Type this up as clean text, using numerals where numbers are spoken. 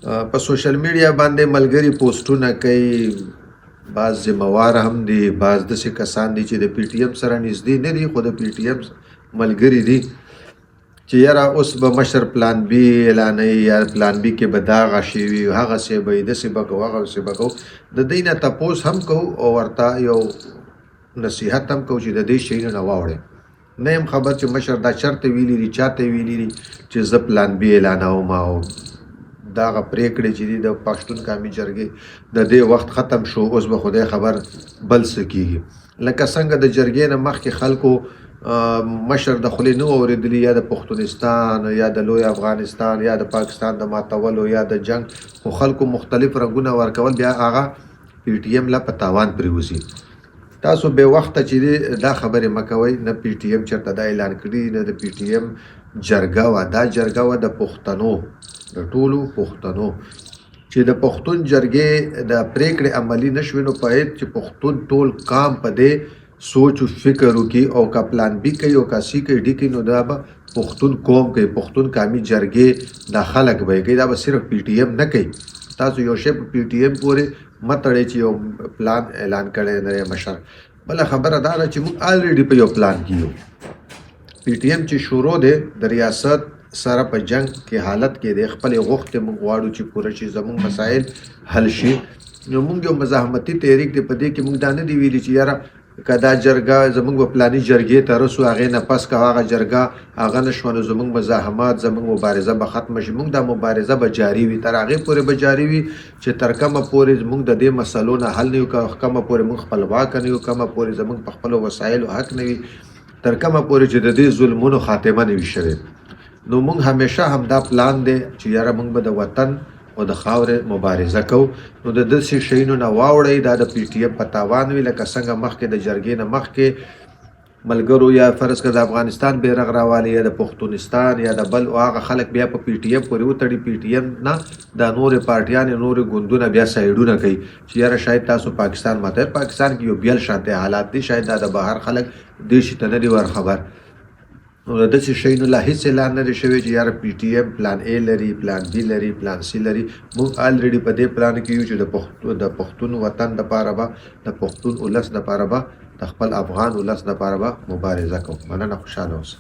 په سوشل میډیا باندې ملګري پوسټونه کوي، بعض ذمہوار هم دي، بعض داسې کسان دي چې د پی ټی ایم سره نږدې نه دي خو د پی ټی ایم ملګري دي چې یاره اوس به مشر پلان بی اعلانوي یا پلان بی کې به داغه شی وي، هغسې به یې داسې به کوو هغسې به کوو. د دوی نه تپوس هم کوو او ورته یو نصیحت هم کوو چې د دې شیونو نه واوړئ. نه یم خبر چې مشر دا چرته ویلي دي، چاته ویلي دي چې زه پلان بی اعلانوم او دغه پرېکړې چې دي د پښتون قومي جرګې د دې وخت ختم شو، اوس به خدای خبر بل څه کېږي. لکه څنګه د جرګې نه مخکې خلکو مشر د خولې نه اورېدلي، یا د پښتونستان یا د لوی افغانستان یا د پاکستان د ماتولو یا د جنگ، خو خلکو مختلف رنګونه ورکول، بیا هغه پی ټی ایم لا په تاوان پرېوځي. تاسو به وخته چې دا خبرې مه کوئ. نه پی ټی ایم چېرته دا اعلان کړي، نه د پی ټی ایم جرګه وه. دا جرګه وه د پښتنو، د ټولو پښتنو، چې د پښتون جرګې د پرېکړې عملي نه شوې، نو باید چې پښتون ټول قام په دې سوچ و فکر وکړي او که پلان بي کوي او که سی کوي ډي کوي، نو دا به پښتون قوم کوي، پښتون قومي جرګې دا خلک به یې کوي، دا به صرف پی ټی ایم نه کوي. تاسو یو شی په پی ټی ایم پورې مه تړئ چې یو پلان اعلان کړی دی مشر. بله خبره دا ده چې موږ الریډي په یو پلان کې یو. پی ټی ایم چې شروع دی د ریاست سره په جنگ کې حالت کې د خپلې غوښتې موږ غواړو چې پوره شي، زموږ مسایل حل شي. نو موږ یو مزاحمتي تحریک دی، په دې کې موږ دا نه دی ویلي چې یاره که دا جرګه زموږ به پلاني جرګې ته رسو، هغې نه پس که هغه جرګه هغه نه شوه، نو زموږ مزاحمت زموږ مبارزه به ختمه شي. موږ دا مبارزه به جاري وي، تر هغې پورې به جاري وي چې تر کومه پورې موږ د دې مسلو نه حل نه یو، کومه پورې موږ خپلواکه نه یو، کومه پورې زموږ په خپلو وسایلو حق نه وي، تر کومه پورې چې د دې ظلمونو خاتمه نه وي شوې. نو موږ همیشه همدا پلان دی چې یاره موږ به د وطن او د خاورې مبارزه کوو. نو د داسې شیونو نه واوړئ، دا د پی ټی ایم په تاوان وي. لکه څنګه مخکې د جرګې نه مخکې ملګرو یا فرض کړه د افغانستان بیرغ راوالي یا د پښتونستان یا د بل هغه خلک بیا په پی ټی ایم پورې وتړي، پی ټی ایم نه دا نورې پارټیانې نورې ګوندونه بیا سایډونه کوي چې یاره شاید تاسو پاکستان ماته، پاکستان کې یو بیل شانتي حالات دي، شاید دا د بهر خلک دې شي ته نه دي ور خبر. نو د داسې شیونو لا هېڅ اعلان نه دی شوی چې یاره پی ټی ایم پلان اے لري، پلان بي لري، پلان سی لري. موږ الریډي په دې پلان کې یو چې د پښتون وطن دپاره به، د پښتون ولس دپاره به، د خپل افغان ولس دپاره به مبارزه کوو. مننه، خوشحاله اوسه.